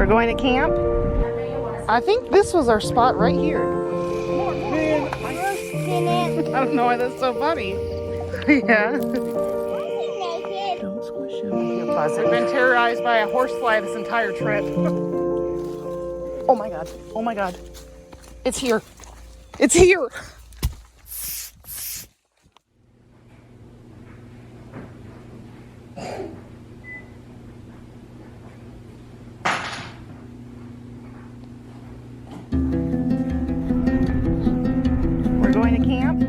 going to camp? I think this was our spot right here. Man, I don't know why that's so funny. Yeah. Don't squish him. We've been terrorized by a horsefly this entire trip. Oh my god. Oh my god. It's here. It's here. We're going to camp.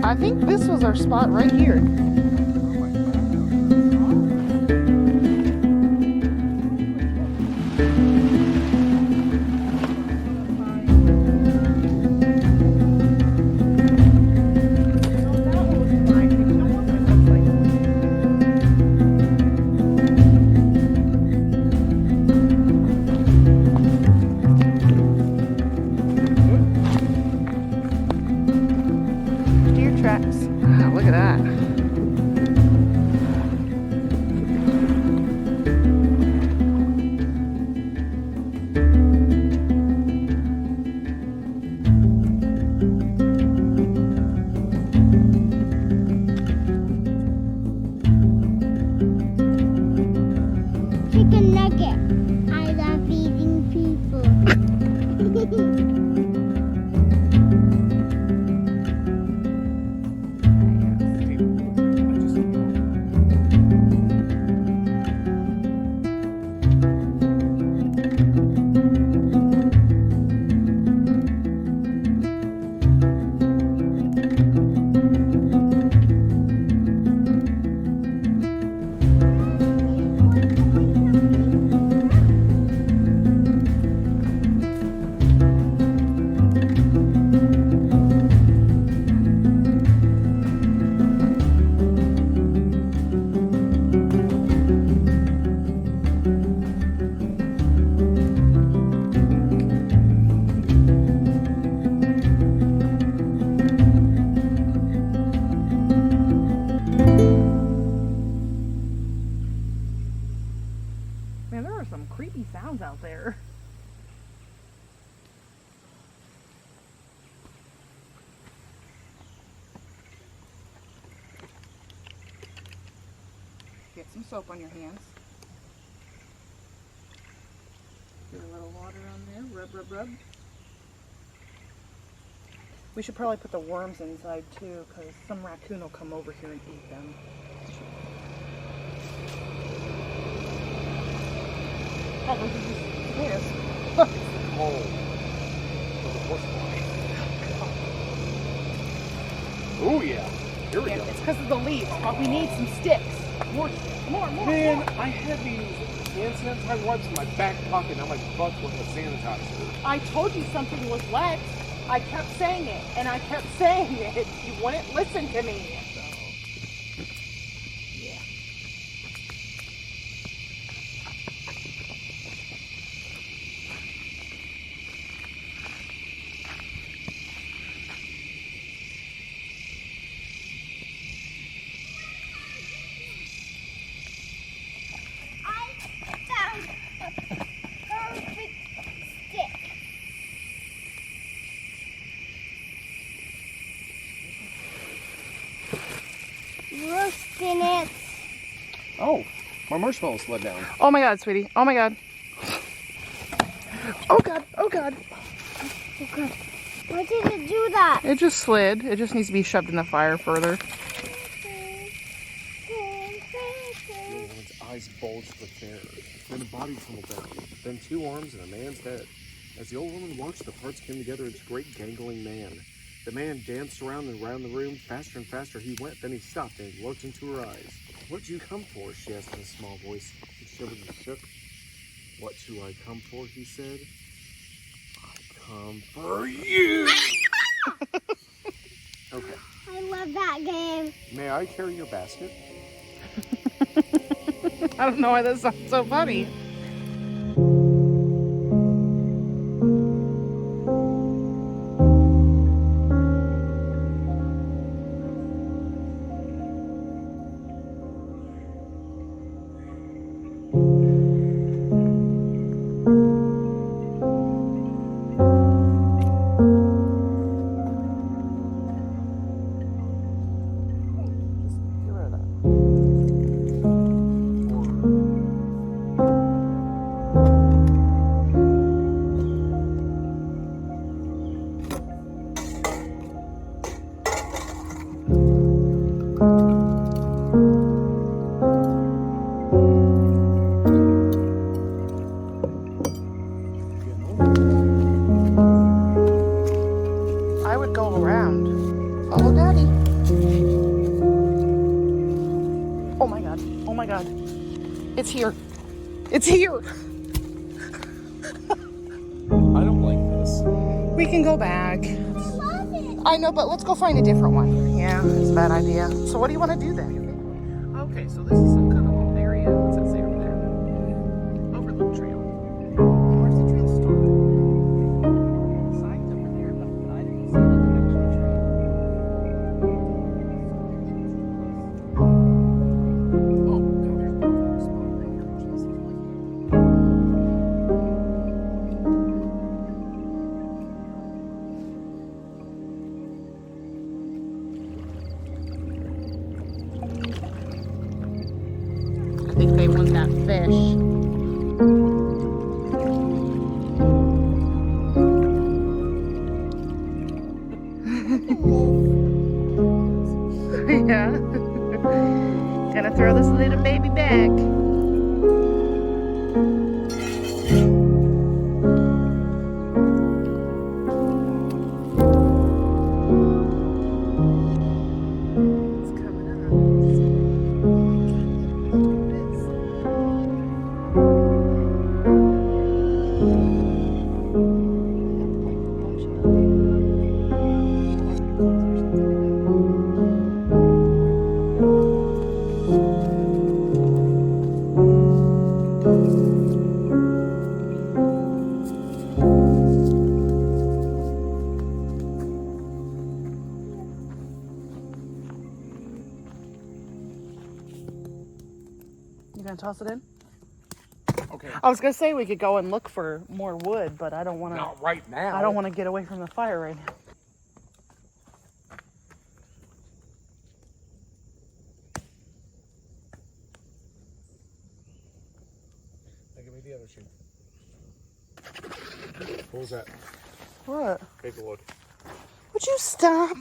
I think this was our spot right here. Deer tracks. Wow, look at that. Chicken nugget. I love eating people. Man, there are some creepy sounds out there. Get some soap on your hands. Get a little water on there. Rub, rub, rub. We should probably put the worms inside too, because some raccoon will come over here and eat them. Oh, look at these potatoes. oh, the horsefly. Oh yeah, here we Yeah, go. it's because of the leaves, but we need some sticks. More, more. Man, I had these hand sanitizer wipes in my back pocket. Now my butt's with a sanitizer. I told you something was wet. I kept saying it, and I kept saying it. You wouldn't listen to me. Yeah. I found a perfect stick. Roasting it. Oh, my marshmallow slid down. Oh my god, sweetie. Oh my god. Oh god. Oh god. Oh god. Why did it do that? It just slid. It just needs to be shoved in the fire further. Its eyes bulged with terror. Then a body tumbled down. Then two arms and a man's head. As the old woman watched, the parts came together into a great gangling man. The man danced around and around the room. Faster and faster he went. Then he stopped and looked into her eyes. "What'd you come for?" she asked in a small voice. He shivered and shook. "What do I come for?" he said. "I come for you." Okay. I love that game. May I carry your basket? I don't know why that sounds so funny. It's here. It's here. I don't like this. We can go back. Love it. I know, but let's go find a different one. Yeah, it's a bad idea. So what do you want to do then? Okay, so this is some kind of little area. What's that say over there? Overlook Trail. Where's the trail start? Signs over there, but I didn't see like an actual trail. Oh, God, there's a spot right here. Jesus. I think they want that fish. Yeah. Gonna throw this little baby back. It's coming up. You gonna toss it in? Okay. I was gonna say we could go and look for more wood, but I don't want to. Not right now. I don't want to get away from the fire right now. Now give me the other shoe. What was that? What? Take a look. Would you stop?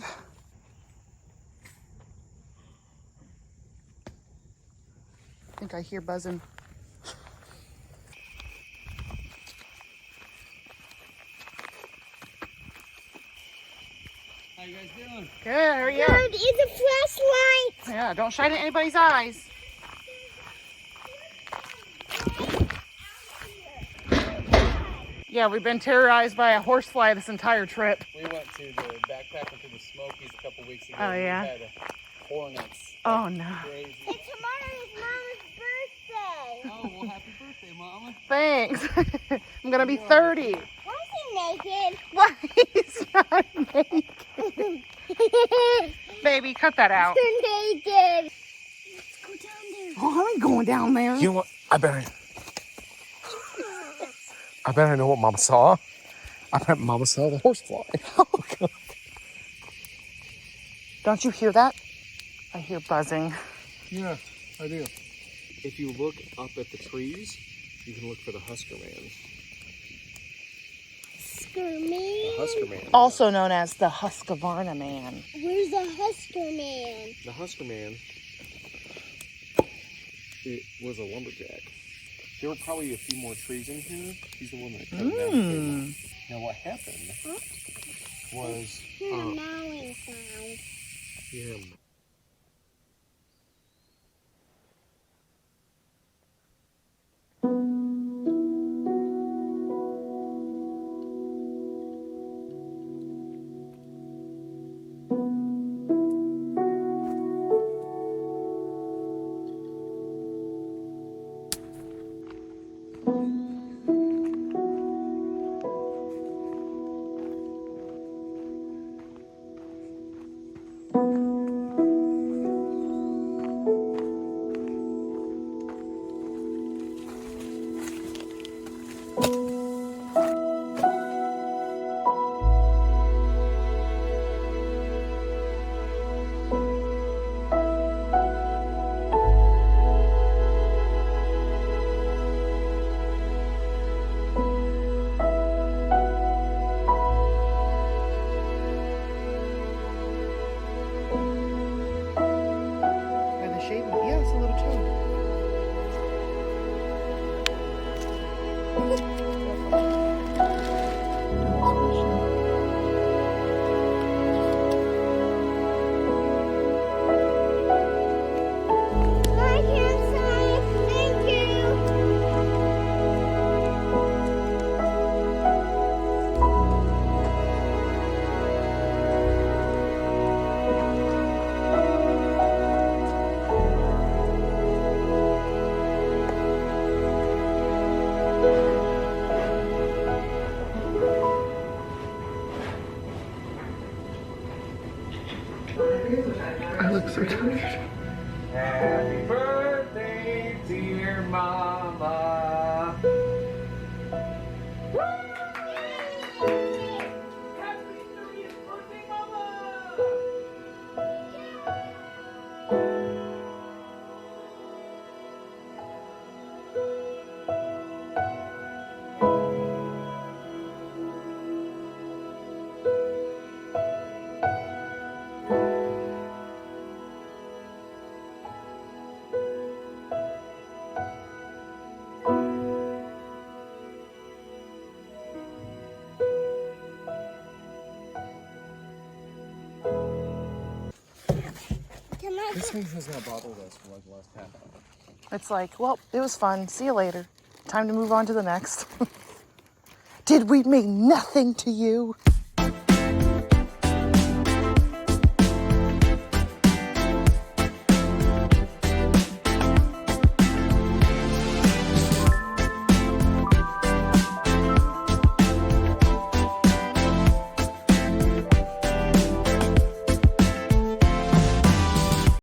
I think I hear buzzing. How you guys doing? Good, how are you? Good. It's a flashlight. Yeah, don't shine it in anybody's eyes. Yeah, we've been terrorized by a horsefly this entire trip. We went to the backpacking to the Smokies a couple weeks ago. Oh, yeah? We had hornets. Oh no. Crazy. And tomorrow is Mama's birthday. Oh, well, happy birthday, Mama. Thanks. I'm gonna be 30. Why is he naked? Why he's not naked? Baby, cut that out. You're naked. Let's go down there. Oh, I ain't going down there. You know what? I bet I know what Mama saw. I bet Mama saw the horsefly. Don't you hear that? I hear buzzing. Yeah, I do. If you look up at the trees, you can look for the Husker Man. Husker Man? The Husker Man. Also known as the Husqvarna Man. Where's the Husker Man? The Husker Man, it was a lumberjack. There were probably a few more trees in here. He's the one that cut it down. Now what happened was Hear a mowing sound. him. By the shape of it. Yeah, it's a little toad. Bye, Campsite. Thank you. This thing has not bothered us for like the last half hour. It's like, well, it was fun. See you later. Time to move on to the next. Did we mean nothing to you?